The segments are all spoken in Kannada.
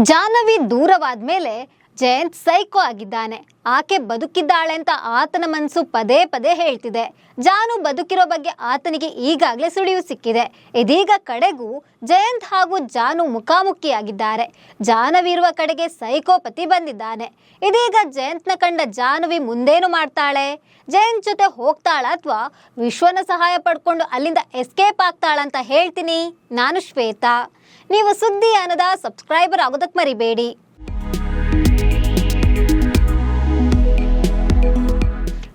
ಜಾಹ್ನವಿ ದೂರವಾದ್ಮೇಲೆ ಜಯಂತ್ ಸೈಕೋ ಆಗಿದ್ದಾನೆ. ಆಕೆ ಬದುಕಿದ್ದಾಳೆ ಅಂತ ಆತನ ಮನಸ್ಸು ಪದೇ ಪದೇ ಹೇಳ್ತಿದೆ. ಜಾನು ಬದುಕಿರೋ ಬಗ್ಗೆ ಆತನಿಗೆ ಈಗಾಗಲೇ ಸುಳಿವು ಸಿಕ್ಕಿದೆ. ಇದೀಗ ಕಡೆಗೂ ಜಯಂತ್ ಹಾಗೂ ಜಾನು ಮುಖಾಮುಖಿಯಾಗಿದ್ದಾರೆ. ಜಾಹ್ನವಿ ಇರುವ ಕಡೆಗೆ ಸೈಕೋಪತಿ ಬಂದಿದ್ದಾನೆ. ಇದೀಗ ಜಯಂತ್ನ ಕಂಡ ಜಾಹ್ನವಿ ಮುಂದೇನು ಮಾಡ್ತಾಳೆ? ಜಯಂತ್ ಜೊತೆ ಹೋಗ್ತಾಳ ಅಥವಾ ವಿಶ್ವನ ಸಹಾಯ ಪಡ್ಕೊಂಡು ಅಲ್ಲಿಂದ ಎಸ್ಕೇಪ್ ಆಗ್ತಾಳಂತ ಹೇಳ್ತೀನಿ. ನಾನು ಶ್ವೇತಾ. ನೀವು ಸುದ್ದಿಯಾನದ ಸಬ್ಸ್ಕ್ರೈಬರ್ ಆಗೋದಕ್ಕೆ ಮರಿಬೇಡಿ.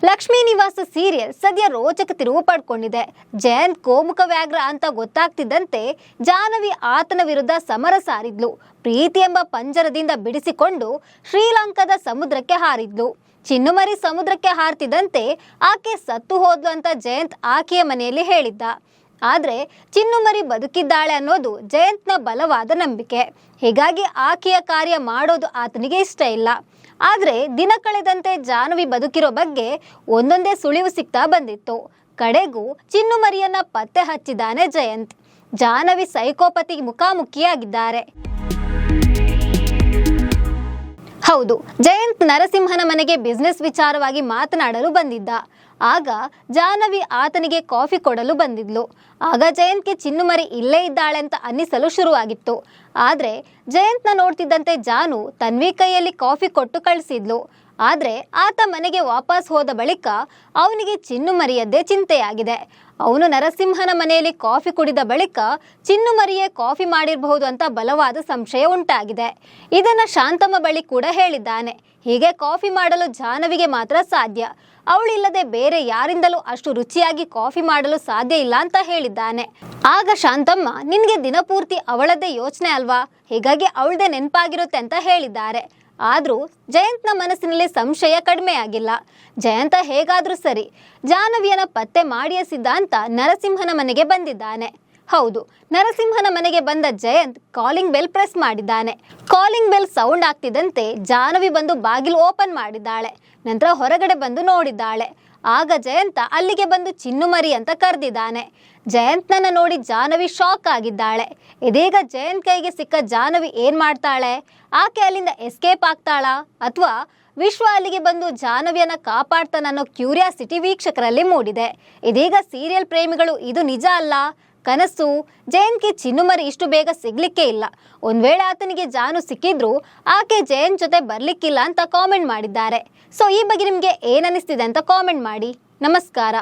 ಲಕ್ಷ್ಮೀ ನಿವಾಸ ಸೀರಿಯಲ್ ಸದ್ಯ ರೋಚಕ ತಿರುವು ಪಡ್ಕೊಂಡಿದೆ. ಜಯಂತ್ ಕೋಮುಖ ವ್ಯಾಘ್ರ ಅಂತ ಗೊತ್ತಾಗ್ತಿದ್ದಂತೆ ಜಾಹ್ನವಿ ಆತನ ವಿರುದ್ಧ ಸಮರ ಸಾರಿದ್ಲು. ಪ್ರೀತಿ ಎಂಬ ಪಂಜರದಿಂದ ಬಿಡಿಸಿಕೊಂಡು ಶ್ರೀಲಂಕಾದ ಸಮುದ್ರಕ್ಕೆ ಹಾರಿದ್ಲು. ಚಿನ್ನುಮರಿ ಸಮುದ್ರಕ್ಕೆ ಹಾರ್ತಿದ್ದಂತೆ ಆಕೆ ಸತ್ತು ಹೋದ್ಲು ಅಂತ ಜಯಂತ್ ಆಕೆಯ ಮನೆಯಲ್ಲಿ ಹೇಳಿದ್ದ. ಆದರೆ ಚಿನ್ನುಮರಿ ಬದುಕಿದ್ದಾಳೆ ಅನ್ನೋದು ಜಯಂತ್ನ ಬಲವಾದ ನಂಬಿಕೆ. ಹೀಗಾಗಿ ಆಕೆಯ ಕಾರ್ಯ ಮಾಡೋದು ಆತನಿಗೆ ಇಷ್ಟ ಇಲ್ಲ. ಆದರೆ ದಿನ ಕಳೆದಂತೆ ಜಾಹ್ನವಿ ಬದುಕಿರೋ ಬಗ್ಗೆ ಒಂದೊಂದೇ ಸುಳಿವು ಸಿಗ್ತಾ ಬಂದಿತ್ತು. ಕಡೆಗೂ ಚಿನ್ನುಮರಿಯನ್ನ ಪತ್ತೆ ಹಚ್ಚಿದ್ದಾನೆ ಜಯಂತ್. ಜಾಹ್ನವಿ ಸೈಕೋಪತಿ ಮುಖಾಮುಖಿಯಾಗಿದ್ದಾರೆ. ಹೌದು, ಜಯಂತ್ ನರಸಿಂಹನ ಮನೆಗೆ ಬಿಸ್ನೆಸ್ ವಿಚಾರವಾಗಿ ಮಾತನಾಡಲು ಬಂದಿದ್ದ. ಆಗ ಜಾಹ್ನವಿ ಆತನಿಗೆ ಕಾಫಿ ಕೊಡಲು ಬಂದಿದ್ಲು. ಆಗ ಜಯಂತ್ಗೆ ಚಿನ್ನುಮರಿ ಇಲ್ಲೇ ಇದ್ದಾಳೆ ಅಂತ ಅನ್ನಿಸಲು ಶುರುವಾಗಿತ್ತು. ಆದರೆ ಜಯಂತ್ನ ನೋಡ್ತಿದ್ದಂತೆ ಜಾನು ತನ್ವಿ ಕೈಯಲ್ಲಿ ಕಾಫಿ ಕೊಟ್ಟು ಕಳಿಸಿದ್ಲು. ಆದರೆ ಆತ ಮನೆಗೆ ವಾಪಸ್ ಹೋದ ಬಳಿಕ ಅವನಿಗೆ ಚಿನ್ನುಮರಿಯದ್ದೇ ಚಿಂತೆಯಾಗಿದೆ. ಅವನು ನರಸಿಂಹನ ಮನೆಯಲ್ಲಿ ಕಾಫಿ ಕುಡಿದ ಬಳಿಕ ಚಿನ್ನುಮರಿಯೇ ಕಾಫಿ ಮಾಡಿರಬಹುದು ಅಂತ ಬಲವಾದ ಸಂಶಯ ಉಂಟಾಗಿದೆ. ಇದನ್ನ ಶಾಂತಮ್ಮ ಬಳಿ ಕೂಡ ಹೇಳಿದ್ದಾನೆ. ಹೀಗೆ ಕಾಫಿ ಮಾಡಲು ಜಾಹ್ನವಿಗೆ ಮಾತ್ರ ಸಾಧ್ಯ. ಅವಳಿಲ್ಲದೆ ಬೇರೆ ಯಾರಿಂದಲೂ ಅಷ್ಟು ರುಚಿಯಾಗಿ ಕಾಫಿ ಮಾಡಲು ಸಾಧ್ಯ ಇಲ್ಲ ಅಂತ ಹೇಳಿದ್ದಾನೆ. ಆಗ ಶಾಂತಮ್ಮ, ನಿನ್ಗೆ ದಿನಪೂರ್ತಿ ಅವಳದ್ದೇ ಯೋಚನೆ ಅಲ್ವಾ, ಹೀಗಾಗಿ ಅವಳದೇ ನೆನಪಾಗಿರುತ್ತೆ ಅಂತ ಹೇಳಿದ್ದಾರೆ. ಆದರೂ ಜಯಂತ್ನ ಮನಸ್ಸಿನಲ್ಲಿ ಸಂಶಯ ಕಡಿಮೆ ಆಗಿಲ್ಲ. ಜಯಂತ ಹೇಗಾದ್ರೂ ಸರಿ ಜಾಹ್ನವಿಯನ್ನ ಪತ್ತೆ ಮಾಡಿಯ ಸಿದ್ಧಾಂತ ನರಸಿಂಹನ ಮನೆಗೆ ಬಂದಿದ್ದಾನೆ. ಹೌದು, ನರಸಿಂಹನ ಮನೆಗೆ ಬಂದ ಜಯಂತ್ ಕಾಲಿಂಗ್ ಬೆಲ್ ಪ್ರೆಸ್ ಮಾಡಿದ್ದಾನೆ. ಕಾಲಿಂಗ್ ಬೆಲ್ ಸೌಂಡ್ ಆಗ್ತಿದ್ದಂತೆ ಜಾಹ್ನವಿ ಬಂದು ಬಾಗಿಲು ಓಪನ್ ಮಾಡಿದ್ದಾಳೆ. ನಂತರ ಹೊರಗಡೆ ಬಂದು ನೋಡಿದ್ದಾಳೆ. ಆಗ ಜಯಂತ ಅಲ್ಲಿಗೆ ಬಂದು ಚಿನ್ನುಮರಿ ಅಂತ ಕರೆದಿದ್ದಾನೆ. ಜಯಂತ್ನನ್ನ ನೋಡಿ ಜಾಹ್ನವಿ ಶಾಕ್ ಆಗಿದ್ದಾಳೆ. ಇದೀಗ ಜಯಂತ್ ಕೈಗೆ ಸಿಕ್ಕ ಜಾಹ್ನವಿ ಏನ್ ಮಾಡ್ತಾಳೆ? ಆಕೆ ಅಲ್ಲಿಂದ ಎಸ್ಕೇಪ್ ಆಗ್ತಾಳಾ ಅಥವಾ ವಿಶ್ವ ಅಲ್ಲಿಗೆ ಬಂದು ಜಾಹ್ನವಿಯನ್ನ ಕಾಪಾಡ್ತಾನನ್ನೋ ಕ್ಯೂರಿಯಾಸಿಟಿ ವೀಕ್ಷಕರಲ್ಲಿ ಮೂಡಿದೆ. ಇದೀಗ ಸೀರಿಯಲ್ ಪ್ರೇಮಿಗಳು ಇದು ನಿಜ ಅಲ್ಲ, ಕನಸು. ಜಯಂತ್ಗೆ ಚಿನ್ನುಮರಿ ಇಷ್ಟು ಬೇಗ ಸಿಗ್ಲಿಕ್ಕೆ ಇಲ್ಲ. ಒಂದ್ ವೇಳೆ ಆತನಿಗೆ ಜಾನು ಸಿಕ್ಕಿದ್ರು ಆಕೆ ಜಯಂತ್ ಜೊತೆ ಬರ್ಲಿಕ್ಕಿಲ್ಲ ಅಂತ ಕಾಮೆಂಟ್ ಮಾಡಿದ್ದಾರೆ. ಸೊ ಈ ಬಗ್ಗೆ ನಿಮ್ಗೆ ಏನ್ ಅನಿಸ್ತಿದೆ ಅಂತ ಕಾಮೆಂಟ್ ಮಾಡಿ. ನಮಸ್ಕಾರ.